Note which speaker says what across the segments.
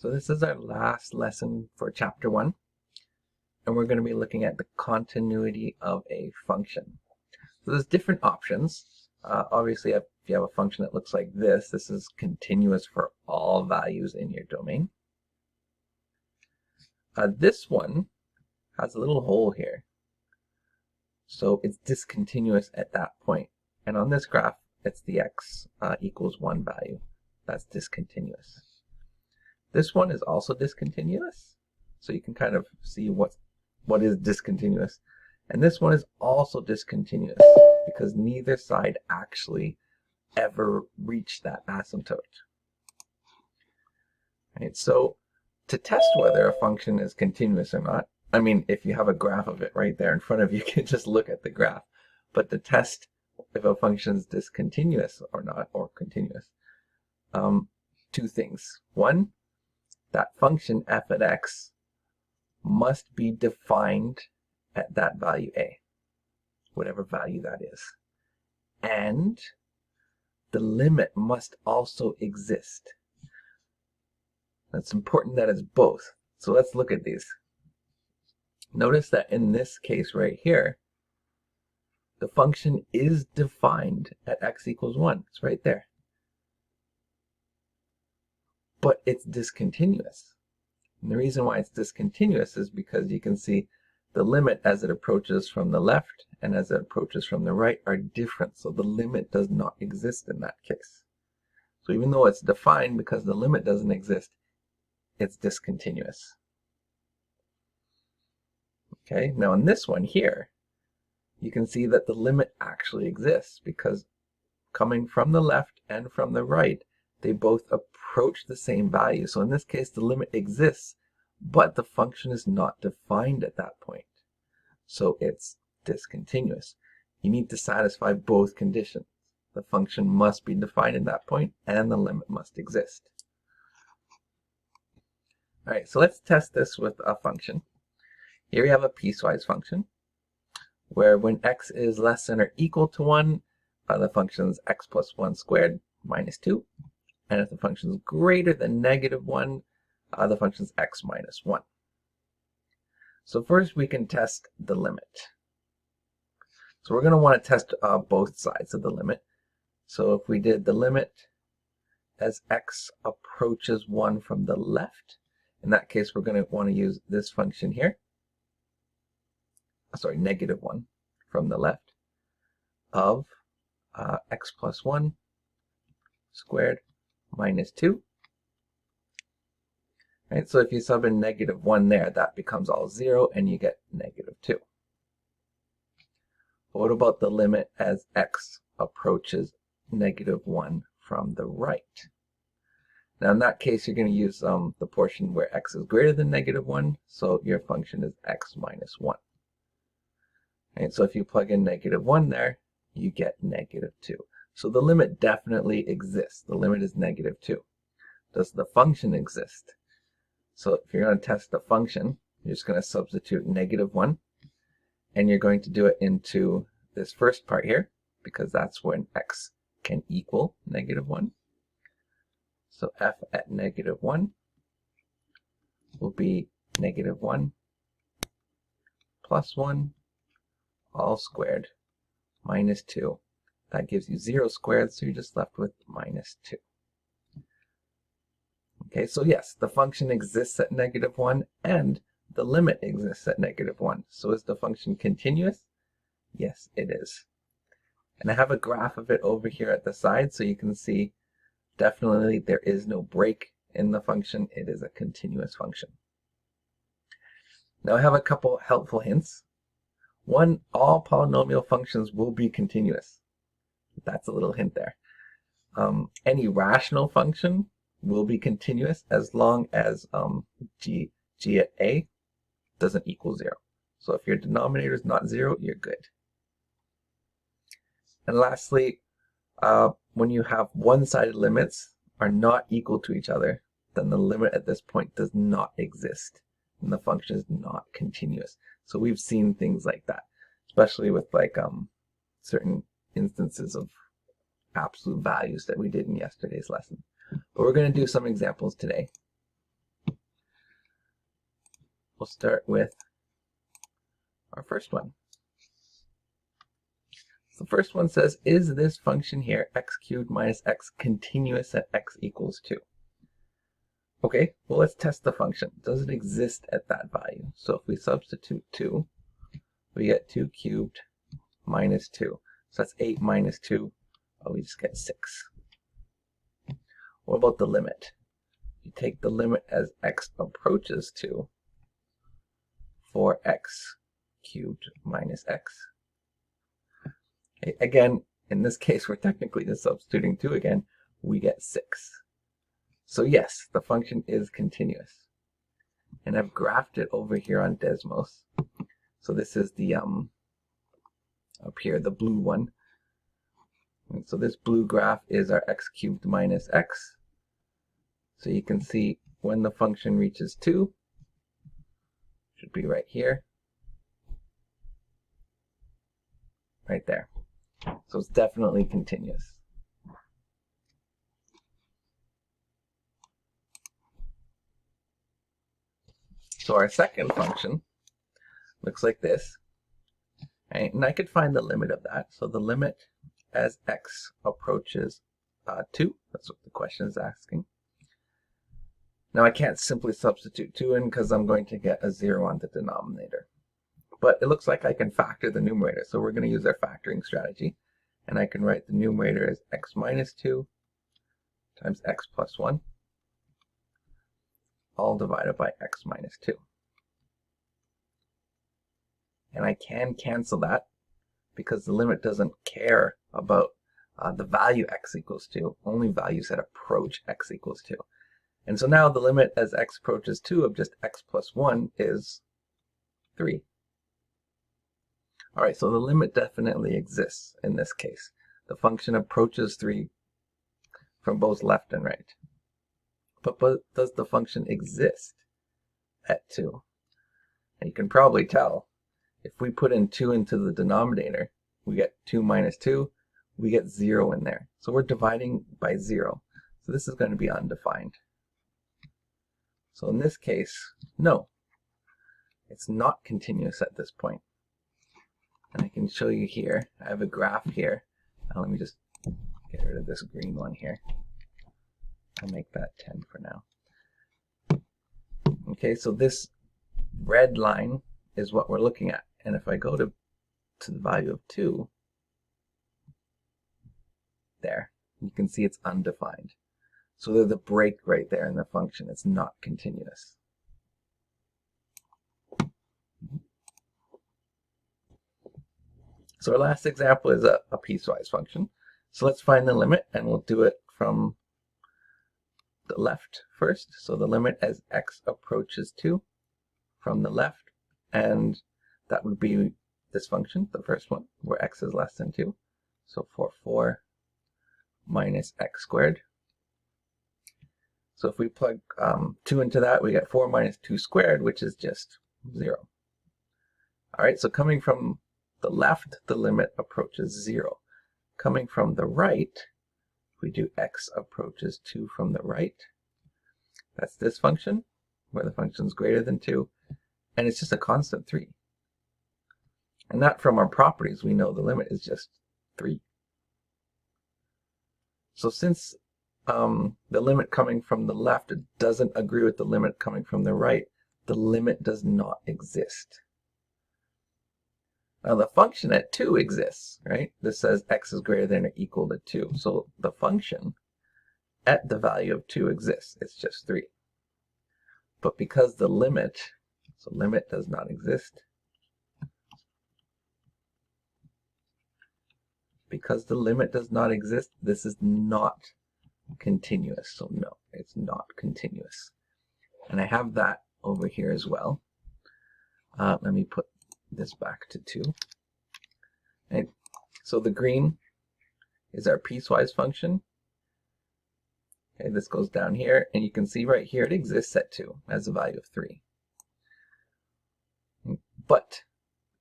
Speaker 1: So this is our last lesson for chapter 1, and we're going to be looking at the continuity of a function. So there's different options. Obviously, if you have a function that looks like this is continuous for all values in your domain. This one has a little hole here, so it's discontinuous at that point. And on this graph, it's the x equals 1 value. That's discontinuous. This one is also discontinuous, so you can kind of see what is discontinuous. And this one is also discontinuous because neither side actually ever reached that asymptote. Right, so to test whether a function is continuous or not, I mean, if you have a graph of it right there in front of you, you can just look at the graph. But to test if a function is discontinuous or not, or continuous, two things. One, that function f at x must be defined at that value a, whatever value that is. And the limit must also exist. It's important that it's both. So let's look at these. Notice that in this case right here, the function is defined at x equals 1. It's right there. But it's discontinuous. And the reason why it's discontinuous is because you can see the limit as it approaches from the left and as it approaches from the right are different. So the limit does not exist in that case. So even though it's defined because the limit doesn't exist, it's discontinuous. Okay, now in this one here, you can see that the limit actually exists because coming from the left and from the right, they both approach the same value. So in this case, the limit exists, but the function is not defined at that point. So it's discontinuous. You need to satisfy both conditions. The function must be defined at that point, and the limit must exist. All right, so let's test this with a function. Here we have a piecewise function, where when x is less than or equal to 1, the function is x plus 1 squared minus 2. And if the function is greater than -1, the function is x minus 1. So first we can test the limit. So we're going to want to test both sides of the limit. So if we did the limit as x approaches 1 from the left, in that case we're going to want to use this function here. Sorry, -1 from the left of x plus 1 squared minus 2. Right, so if you sub in -1 there, that becomes all 0 and you get -2. But what about the limit as x approaches -1 from the right? Now in that case, you're going to use the portion where x is greater than -1, so your function is x minus 1. And so if you plug in -1 there, you get -2. So the limit definitely exists. The limit is -2. Does the function exist? So if you're going to test the function, you're just going to substitute -1, and you're going to do it into this first part here, because that's when x can equal -1. So f at -1 will be -1 plus 1 all squared minus 2. That gives you 0 squared, so you're just left with -2. Okay, so yes, the function exists at -1 and the limit exists at -1. So is the function continuous? Yes, it is. And I have a graph of it over here at the side, so you can see definitely there is no break in the function. It is a continuous function. Now I have a couple helpful hints. One, all polynomial functions will be continuous. That's a little hint there. Any rational function will be continuous as long as g at a doesn't equal 0. So if your denominator is not 0, you're good. And lastly, when you have one-sided limits are not equal to each other, then the limit at this point does not exist, and the function is not continuous. So we've seen things like that, especially with like certain instances of absolute values that we did in yesterday's lesson. But we're going to do some examples today. we'll start with our first one. So the first one says, is this function here, x cubed minus x, continuous at x equals 2? Okay, well, let's test the function. Does it exist at that value? So if we substitute 2, we get 2 cubed minus 2. So that's 8 minus 2. Oh, we just get 6. What about the limit? You take the limit as x approaches 2 for x cubed minus x. Okay, again, in this case, we're technically just substituting 2 again. We get 6. So yes, the function is continuous. And I've graphed it over here on Desmos. So this is the, up here, the blue one. And so this blue graph is our x cubed minus x. So you can see when the function reaches 2, should be right here, right there. So it's definitely continuous. So our second function looks like this, right? And I could find the limit of that. So the limit as x approaches 2, that's what the question is asking. Now I can't simply substitute 2 in because I'm going to get a 0 on the denominator. But it looks like I can factor the numerator. So we're going to use our factoring strategy. And I can write the numerator as x minus 2 times x plus 1, all divided by x minus 2. And I can cancel that because the limit doesn't care about the value x equals 2, only values that approach x equals 2. And so now the limit as x approaches 2 of just x plus 1 is 3. All right, so the limit definitely exists in this case. The function approaches 3 from both left and right. But does the function exist at 2? And you can probably tell. If we put in 2 into the denominator, we get 2 minus 2, we get 0 in there. So we're dividing by 0. So this is going to be undefined. So in this case, no, it's not continuous at this point. And I can show you here. I have a graph here. Now let me just get rid of this green one here. I'll make that 10 for now. Okay, so this red line is what we're looking at. And if I go to the value of 2, there, you can see it's undefined. So there's a break right there in the function. It's not continuous. So our last example is a piecewise function. So let's find the limit, and we'll do it from the left first. So the limit as x approaches 2 from the left, and that would be this function, the first one, where x is less than 2. So for 4 minus x squared. So if we plug 2 into that, we get 4 minus 2 squared, which is just 0. All right, so coming from the left, the limit approaches 0. Coming from the right, we do x approaches 2 from the right. That's this function, where the function is greater than 2, and it's just a constant 3. And that from our properties, we know the limit is just 3. So since the limit coming from the left doesn't agree with the limit coming from the right, the limit does not exist. Now the function at 2 exists, right? This says x is greater than or equal to 2. So the function at the value of 2 exists. It's just 3. But because the limit, so limit does not exist. Because the limit does not exist, this is not continuous. So no, it's not continuous. And I have that over here as well. Let me put this back to 2. And so the green is our piecewise function. Okay, this goes down here, and you can see right here it exists at 2 as a value of 3. But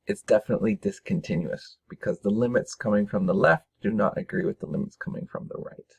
Speaker 1: it's definitely discontinuous because the limits coming from the left do not agree with the limits coming from the right.